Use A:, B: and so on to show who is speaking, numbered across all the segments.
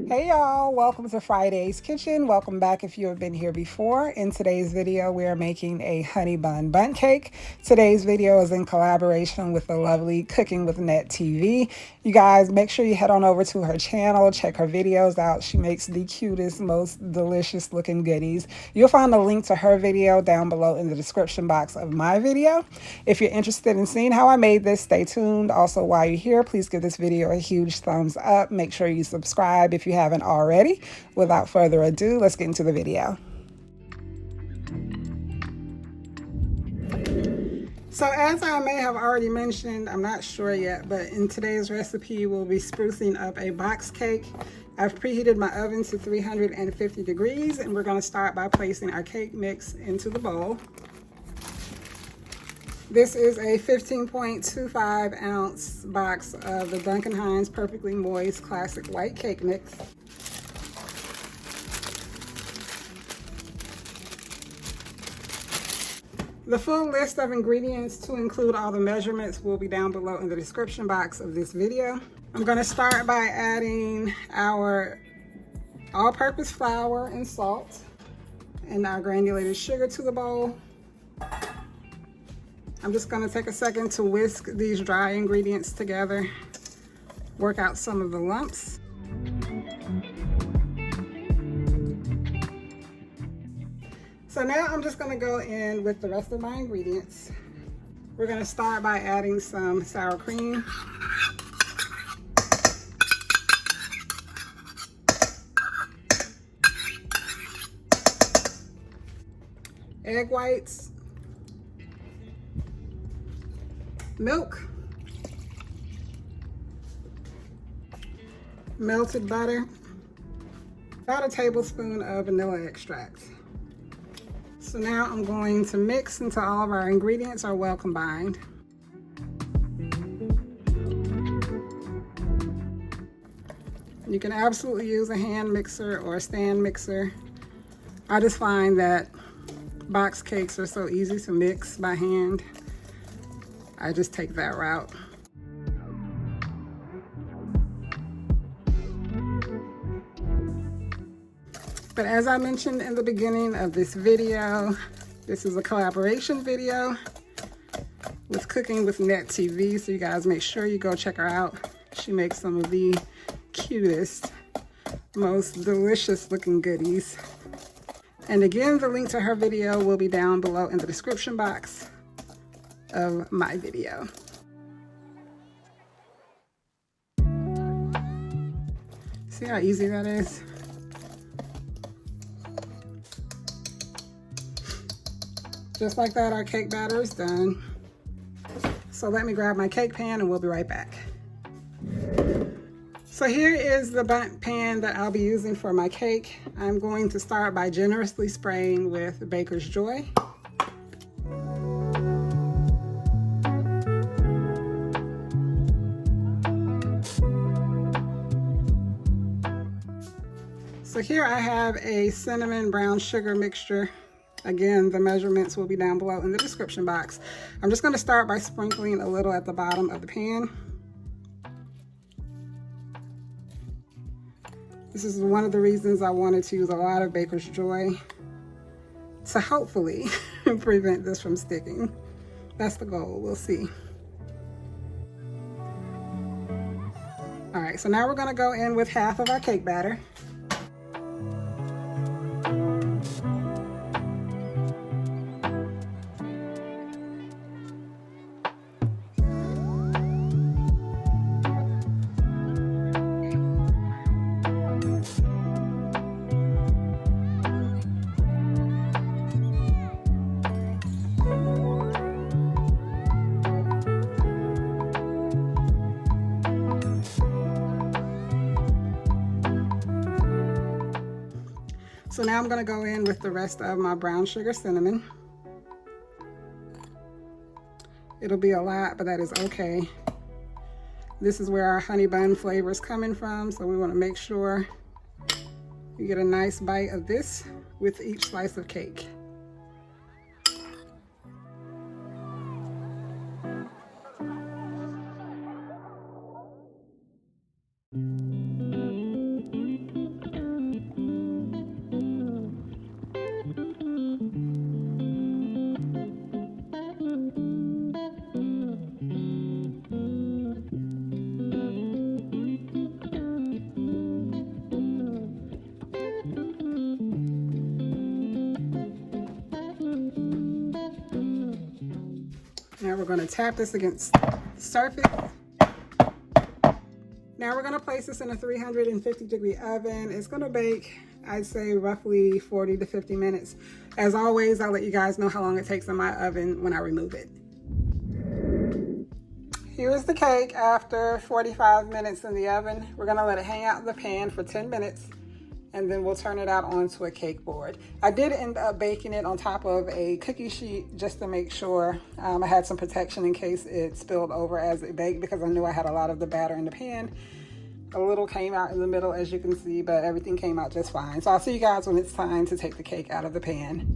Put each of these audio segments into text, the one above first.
A: Hey y'all, welcome to Friday's Kitchen. Welcome back if you have been here before. In today's video, we are making a honey bun bundt cake. Today's video is in collaboration with the lovely Cooking with Net TV. You guys, make sure you head on over to her channel, check her videos out. She makes the cutest, most delicious looking goodies. You'll find a link to her video down below in the description box of my video. If you're interested in seeing how I made this, stay tuned. Also, while you're here, please give this video a huge thumbs up. Make sure you subscribe if you haven't already. Without further ado, let's get into the video. So as I may have already mentioned, I'm not sure yet, but in today's recipe, we'll be sprucing up a box cake. I've preheated my oven to 350 degrees, and we're going to start by placing our cake mix into the bowl. This is a 15.25 ounce box of the Duncan Hines Perfectly Moist Classic White Cake Mix. The full list of ingredients, to include all the measurements, will be down below in the description box of this video. I'm going to start by adding our all-purpose flour and salt and our granulated sugar to the bowl. I'm just going to take a second to whisk these dry ingredients together, work out some of the lumps. So now I'm just going to go in with the rest of my ingredients. We're going to start by adding some sour cream, egg whites, milk, melted butter, about a tablespoon of vanilla extract. So now I'm going to mix until all of our ingredients are well combined. You can absolutely use a hand mixer or a stand mixer. I just find that box cakes are so easy to mix by hand. I just take that route. But as I mentioned in the beginning of this video, this is a collaboration video with Cooking with Net TV, so you guys make sure you go check her out. She makes some of the cutest, most delicious looking goodies. And again, the link to her video will be down below in the description box of my video. See how easy that is? Just like that, our cake batter is done. So let me grab my cake pan and we'll be right back. So here is the bundt pan that I'll be using for my cake. I'm going to start by generously spraying with Baker's Joy. So here I have a cinnamon brown sugar mixture. Again, the measurements will be down below in the description box. I'm just going to start by sprinkling a little at the bottom of the pan. This is one of the reasons I wanted to use a lot of Baker's Joy, to hopefully prevent this from sticking. That's the goal, we'll see. All right, so now we're going to go in with half of our cake batter. So now I'm going to go in with the rest of my brown sugar cinnamon. It'll be a lot, but that is okay. This is where our honey bun flavor is coming from, so we want to make sure you get a nice bite of this with each slice of cake. going to tap this against the surface. Now we're going to place this in a 350-degree oven. It's going to bake, I'd say, roughly 40 to 50 minutes. As always, I'll let you guys know how long it takes in my oven when I remove it. Here's the cake after 45 minutes in the oven. We're going to let it hang out in the pan for 10 minutes, and then we'll turn it out onto a cake board. I did end up baking it on top of a cookie sheet just to make sure I had some protection in case it spilled over as it baked, because I knew I had a lot of the batter in the pan. A little came out in the middle, as you can see, but everything came out just fine. So I'll see you guys when it's time to take the cake out of the pan.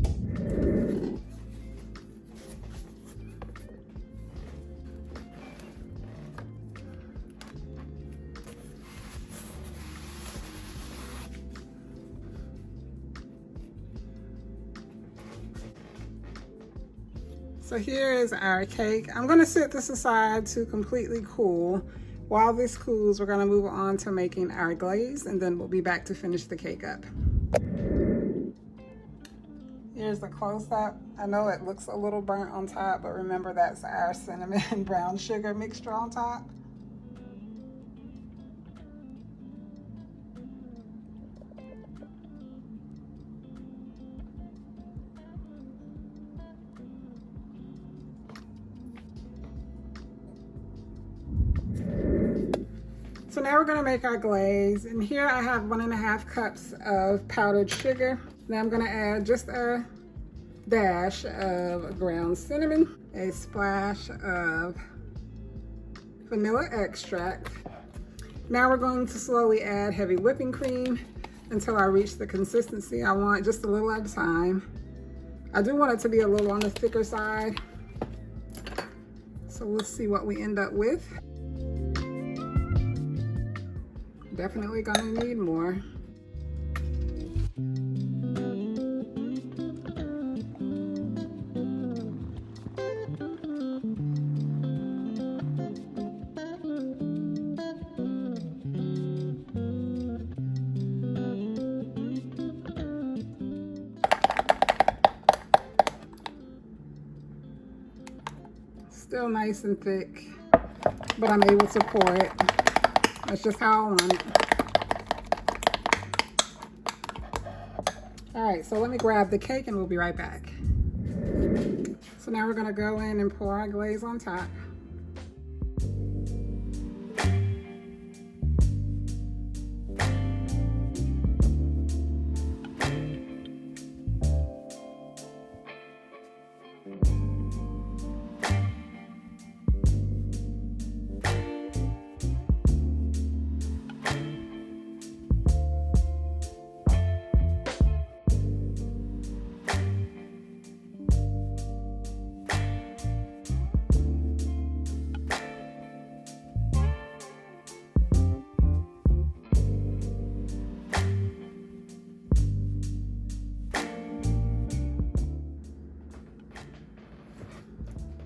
A: So here is our cake. I'm going to set this aside to completely cool. While this cools, we're going to move on to making our glaze, and then we'll be back to finish the cake up. Here's the close-up. I know it looks a little burnt on top, but remember that's our cinnamon and brown sugar mixture on top. So now we're going to make our glaze, and here I have 1.5 cups of powdered sugar. Now I'm going to add just a dash of ground cinnamon, a splash of vanilla extract. Now we're going to slowly add heavy whipping cream until I reach the consistency I want, just a little at a time. I do want it to be a little on the thicker side, so we'll see what we end up with. Definitely gonna need more. Still nice and thick, but I'm able to pour it. That's just how I want it. All right, so let me grab the cake and we'll be right back. So now we're gonna go in and pour our glaze on top.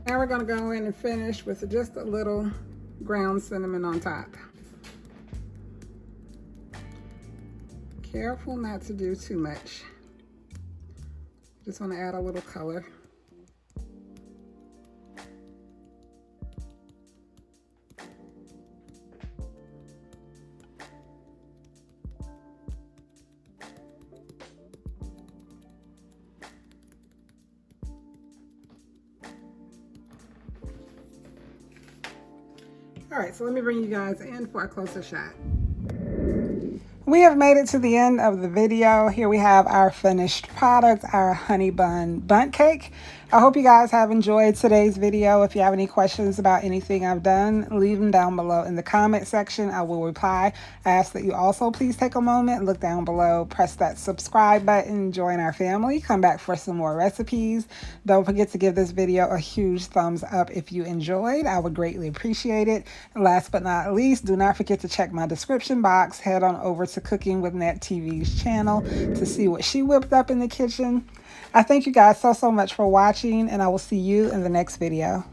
A: Now we're gonna go in and finish with just a little ground cinnamon on top. Careful not to do too much. Just wanna add a little color. All right, so let me bring you guys in for a closer shot. We have made it to the end of the video. Here we have our finished product, our Hunni Bun Bundt cake. I hope you guys have enjoyed today's video. If you have any questions about anything I've done, leave them down below in the comment section. I will reply. I ask that you also please take a moment, look down below, press that subscribe button, join our family, come back for some more recipes. Don't forget to give this video a huge thumbs up if you enjoyed. I would greatly appreciate it. And last but not least, do not forget to check my description box. Head on over to Cooking with Net TV's channel to see what she whipped up in the kitchen. I thank you guys so much for watching, and I will see you in the next video.